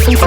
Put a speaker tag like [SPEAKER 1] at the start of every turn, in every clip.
[SPEAKER 1] What's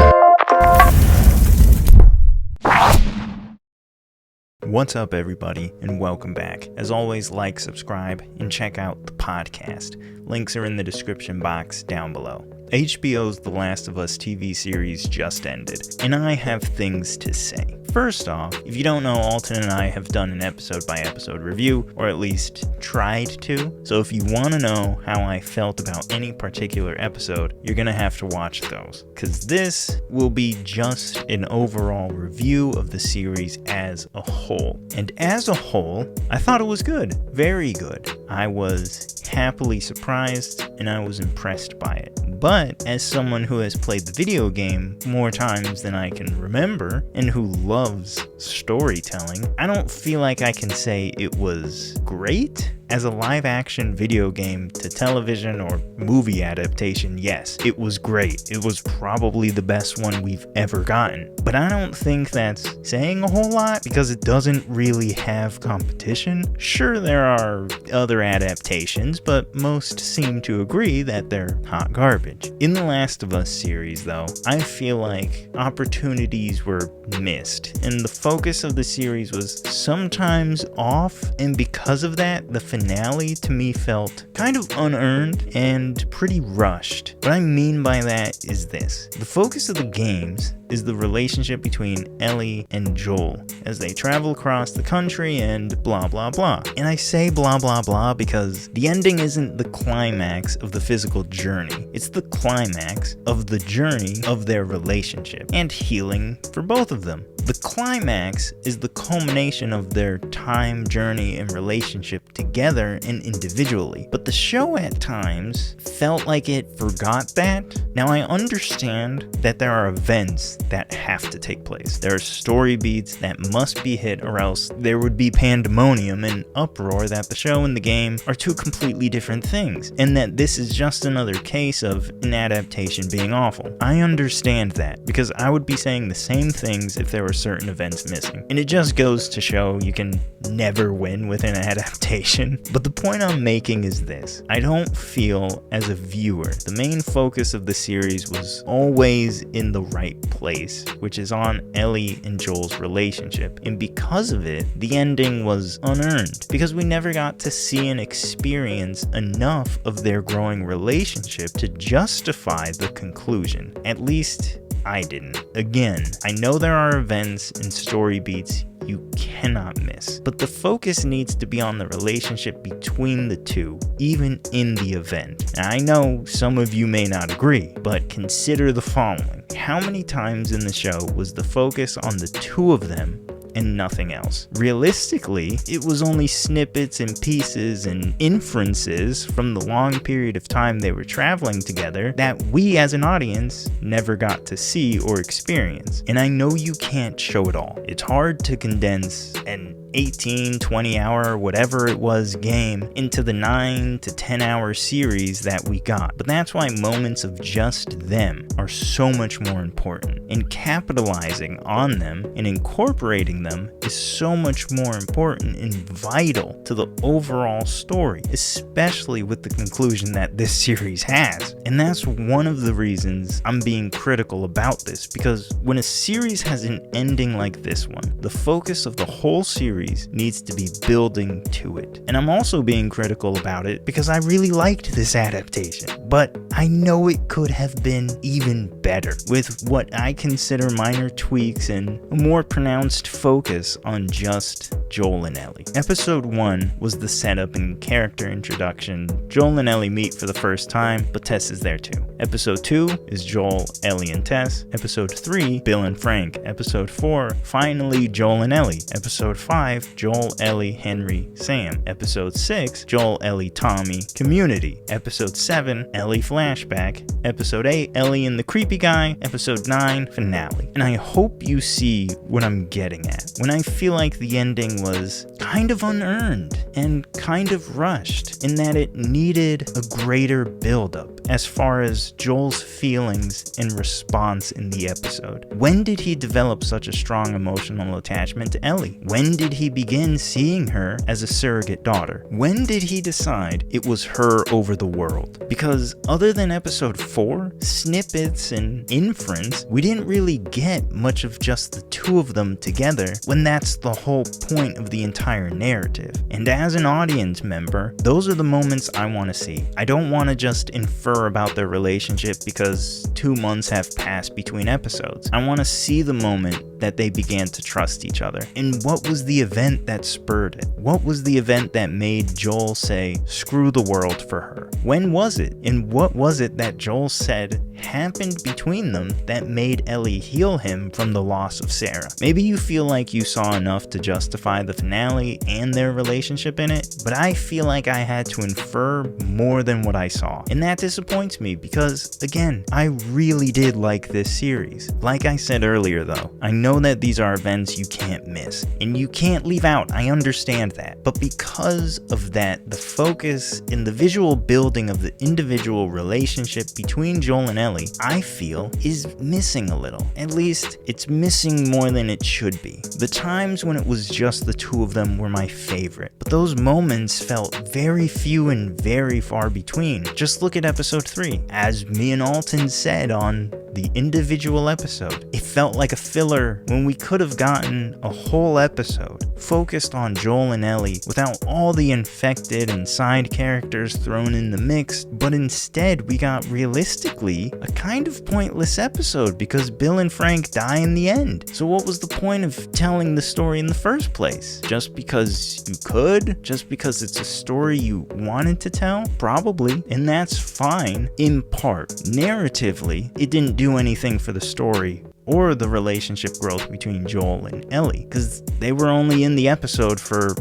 [SPEAKER 1] up, everybody, and welcome back. As always, like, subscribe, and check out the podcast. Links are in the description box down below. HBO's The Last of Us TV series just ended, and I have things to say. First off, if you don't know, Alton and I have done an episode-by-episode review, or at least tried to, so if you want to know how I felt about any particular episode, you're gonna have to watch those, because this will be just an overall review of the series as a whole. And as a whole, I thought it was good, very good. I was happily surprised, and I was impressed by it. But as someone who has played the video game more times than I can remember, and who loves storytelling, I don't feel like I can say it was great. As a live-action video game to television or movie adaptation, yes, it was great. It was probably the best one we've ever gotten. But I don't think that's saying a whole lot because it doesn't really have competition. Sure, there are other adaptations, but most seem to agree that they're hot garbage. In The Last of Us series, though, I feel like opportunities were missed, and the focus of the series was sometimes off, and because of that, the finale to me felt kind of unearned and pretty rushed. What I mean by that is this. The focus of the games is the relationship between Ellie and Joel as they travel across the country and blah blah blah. And I say blah blah blah because the ending isn't the climax of the physical journey. It's the climax of the journey of their relationship and healing for both of them. The climax is the culmination of their time, journey, and relationship together and individually. But the show at times felt like it forgot that. Now I understand that there are events that have to take place. There are story beats that must be hit or else there would be pandemonium and uproar that the show and the game are two completely different things, and that this is just another case of an adaptation being awful. I understand that because I would be saying the same things if there were certain events missing. And it just goes to show you can never win with an adaptation. But the point I'm making is this. I don't feel as a viewer the main focus of the series was always in the right place, which is on Ellie and Joel's relationship. And because of it, the ending was unearned because we never got to see and experience enough of their growing relationship to justify the conclusion. At least I didn't. Again, I know there are events and story beats you cannot miss, but the focus needs to be on the relationship between the two, even in the event. Now, I know some of you may not agree, but consider the following. How many times in the show was the focus on the two of them and nothing else? Realistically, it was only snippets and pieces and inferences from the long period of time they were traveling together that we as an audience never got to see or experience. And I know you can't show it all. It's hard to condense an 18, 20 hour, whatever it was game into the 9 to 10 hour series that we got. But that's why moments of just them are so much more important. And capitalizing on them and incorporating them is so much more important and vital to the overall story, especially with the conclusion that this series has. And that's one of the reasons I'm being critical about this, because when a series has an ending like this one, the focus of the whole series needs to be building to it. And I'm also being critical about it because I really liked this adaptation, but I know it could have been even better with what I consider minor tweaks and a more pronounced focus on just Joel and Ellie. Episode 1 was the setup and character introduction. Joel and Ellie meet for the first time, but Tess is there too. Episode 2 is Joel, Ellie, and Tess. Episode 3, Bill and Frank. Episode 4, finally Joel and Ellie. Episode 5, Joel, Ellie, Henry, Sam. Episode 6, Joel, Ellie, Tommy, Community. Episode 7, Ellie flashback. Episode 8, Ellie and the creepy guy. Episode 9, finale. And I hope you see what I'm getting at when I feel like the ending was kind of unearned and kind of rushed, in that it needed a greater buildup as far as Joel's feelings and response in the episode. When did he develop such a strong emotional attachment to Ellie? When did he begin seeing her as a surrogate daughter? When did he decide it was her over the world? Because other than episode 4, snippets and inference, we didn't really get much of just the two of them together, when that's the whole point of the entire narrative. And as an audience member, those are the moments I want to see. I don't want to just infer about their relationship because 2 months have passed between episodes. I want to see the moment that they began to trust each other. And what was the event that spurred it? What was the event that made Joel say, screw the world for her? When was it? And what was it that Joel said happened between them that made Ellie heal him from the loss of Sarah? Maybe you feel like you saw enough to justify the finale and their relationship in it, but I feel like I had to infer more than what I saw. And that disappoints me because, again, I really did like this series. Like I said earlier though, I know that these are events you can't miss, and you can't leave out, I understand that. But because of that, the focus in the visual building of the individual relationship between Joel and Ellie, I feel, is missing a little. At least, it's missing more than it should be. The times when it was just the two of them were my favorite, but those moments felt very few and very far between. Just look at episode 3. As me and Alton said on the individual episode, it felt like a filler when we could have gotten a whole episode focused on Joel and Ellie without all the infected and side characters thrown in the mix, but instead we got realistically a kind of pointless episode because Bill and Frank die in the end. So what was the point of telling the story in the first place? Just because you could? Just because it's a story you wanted to tell? Probably, and that's fine in part. Narratively, it didn't do anything for the story or the relationship growth between Joel and Ellie, because they were only in the episode for,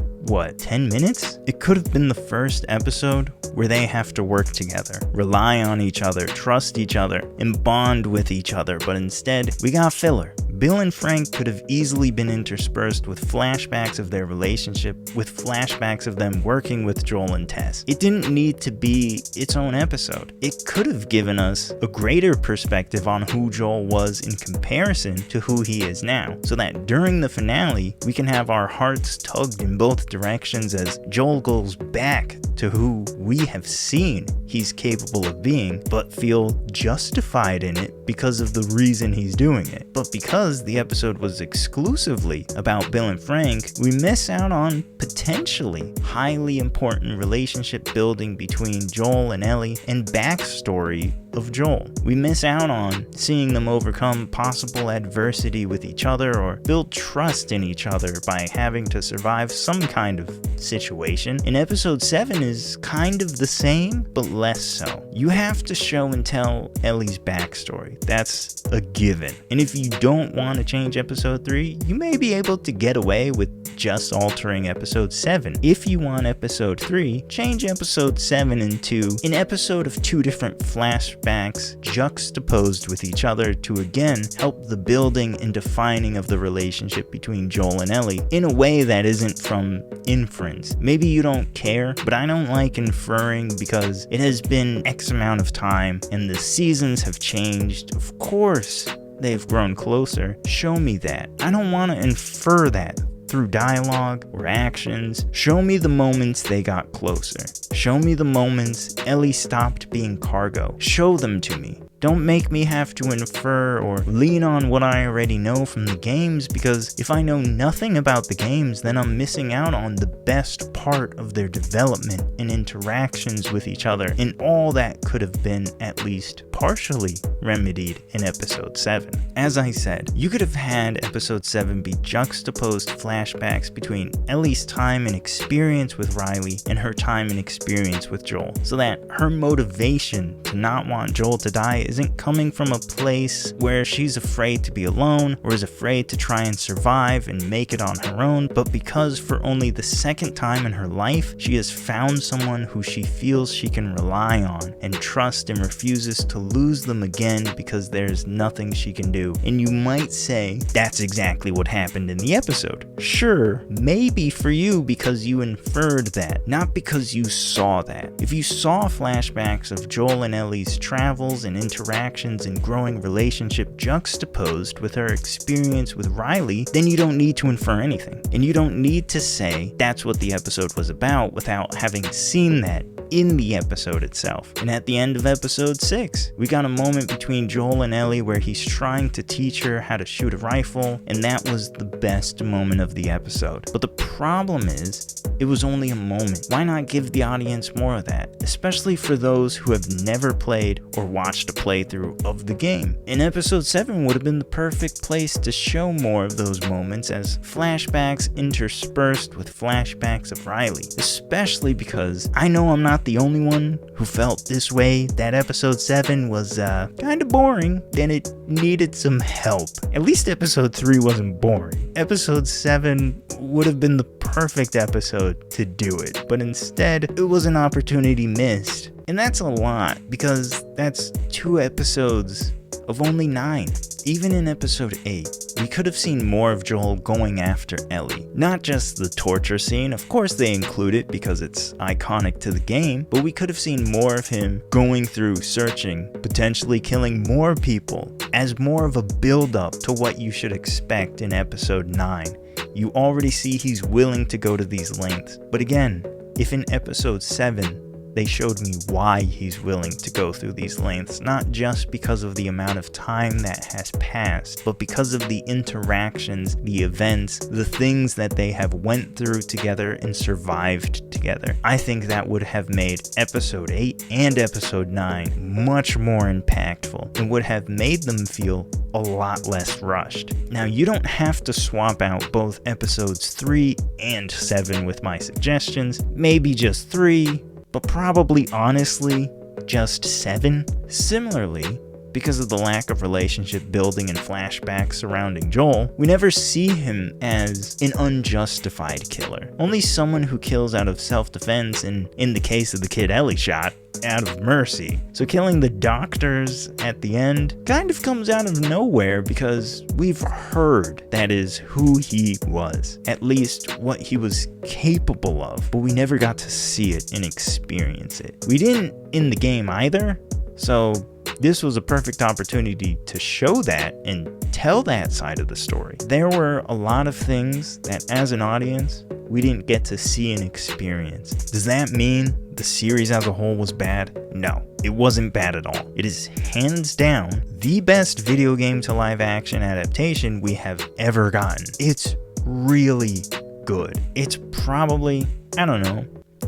[SPEAKER 1] 10 minutes? It could have been the first episode where they have to work together, rely on each other, trust each other, and bond with each other, but instead, we got filler. Bill and Frank could have easily been interspersed with flashbacks of their relationship, with flashbacks of them working with Joel and Tess. It didn't need to be its own episode. It could have given us a greater perspective on who Joel was in comparison to who he is now, so that during the finale, we can have our hearts tugged in both directions as Joel goes back to who we have seen he's capable of being, but feel justified in it because of the reason he's doing it. But because the episode was exclusively about Bill and Frank, we miss out on potentially highly important relationship building between Joel and Ellie and backstory of Joel. We miss out on seeing them overcome possible adversity with each other or build trust in each other by having to survive some kind of situation. And episode 7 is kind of the same, but less so. You have to show and tell Ellie's backstory. That's a given. And if you don't want to change episode 3, you may be able to get away with just altering episode 7. If you want episode 3, change episode 7 into an episode of 2 different flashbacks juxtaposed with each other to again help the building and defining of the relationship between Joel and Ellie in a way that isn't from inference. Maybe you don't care, but I don't like inferring because it has been X amount of time and the seasons have changed. Of course, they've grown closer. Show me that. I don't want to infer that through dialogue or actions. Show me the moments they got closer. Show me the moments Ellie stopped being cargo. Show them to me. Don't make me have to infer or lean on what I already know from the games, because if I know nothing about the games, then I'm missing out on the best part of their development and interactions with each other, and all that could have been at least partially remedied in episode 7. As I said, you could have had episode 7 be juxtaposed flashbacks between Ellie's time and experience with Riley and her time and experience experience with Joel, so that her motivation to not want Joel to die isn't coming from a place where she's afraid to be alone or is afraid to try and survive and make it on her own, but because for only the second time in her life, she has found someone who she feels she can rely on and trust and refuses to lose them again because there's nothing she can do. And you might say, that's exactly what happened in the episode. Sure, maybe for you because you inferred that, not because you saw that. If you saw flashbacks of Joel and Ellie's travels and interactions and growing relationship juxtaposed with her experience with Riley, then you don't need to infer anything. And you don't need to say that's what the episode was about without having seen that in the episode itself. And at the end of episode 6, we got a moment between Joel and Ellie where he's trying to teach her how to shoot a rifle, and that was the best moment of the episode. But the problem is, it was only a moment. Why not give the audience more of that? Especially for those who have never played or watched a playthrough of the game. And episode 7 would have been the perfect place to show more of those moments as flashbacks interspersed with flashbacks of Riley. Especially because I know I'm not the only one who felt this way, that episode 7 was kind of boring and it needed some help. At least episode 3 wasn't boring. Episode 7 would have been the perfect episode to do it, but instead it was an opportunity missed. And that's a lot because that's 2 episodes of only 9. Even in episode 8, we could have seen more of Joel going after Ellie. Not just the torture scene, of course they include it because it's iconic to the game, but we could have seen more of him going through, searching, potentially killing more people as more of a build-up to what you should expect in episode 9. You already see he's willing to go to these lengths, but again, if in episode 7, they showed me why he's willing to go through these lengths, not just because of the amount of time that has passed, but because of the interactions, the events, the things that they have went through together and survived together. I think that would have made episode 8 and episode 9 much more impactful and would have made them feel a lot less rushed. Now, you don't have to swap out both episodes 3 and 7 with my suggestions, maybe just 3, but probably honestly just 7. Similarly, because of the lack of relationship building and flashbacks surrounding Joel, we never see him as an unjustified killer. Only someone who kills out of self-defense and, in the case of the kid Ellie shot, out of mercy. So killing the doctors at the end kind of comes out of nowhere because we've heard that is who he was, at least what he was capable of, but we never got to see it and experience it. We didn't in the game either, so this was a perfect opportunity to show that and tell that side of the story. There were a lot of things that as an audience, we didn't get to see and experience. Does that mean the series as a whole was bad? No, it wasn't bad at all. It is hands down the best video game to live action adaptation we have ever gotten. It's really good. It's probably, I don't know,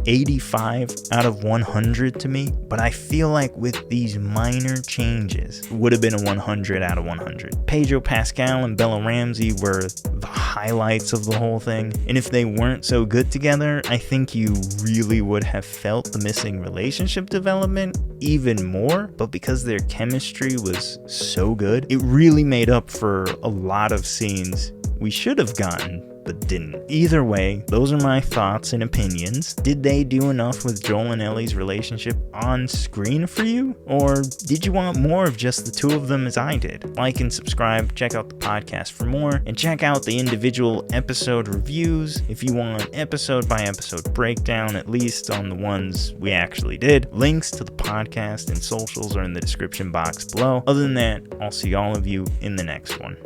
[SPEAKER 1] 85 out of 100 to me, but I feel like with these minor changes, it would have been a 100 out of 100. Pedro Pascal and Bella Ramsey were the highlights of the whole thing, and if they weren't so good together, I think you really would have felt the missing relationship development even more, but because their chemistry was so good, it really made up for a lot of scenes we should have gotten but didn't. Either way, those are my thoughts and opinions. Did they do enough with Joel and Ellie's relationship on screen for you? Or did you want more of just the 2 of them as I did? Like and subscribe, check out the podcast for more, and check out the individual episode reviews if you want episode by episode breakdown, at least on the ones we actually did. Links to the podcast and socials are in the description box below. Other than that, I'll see all of you in the next one.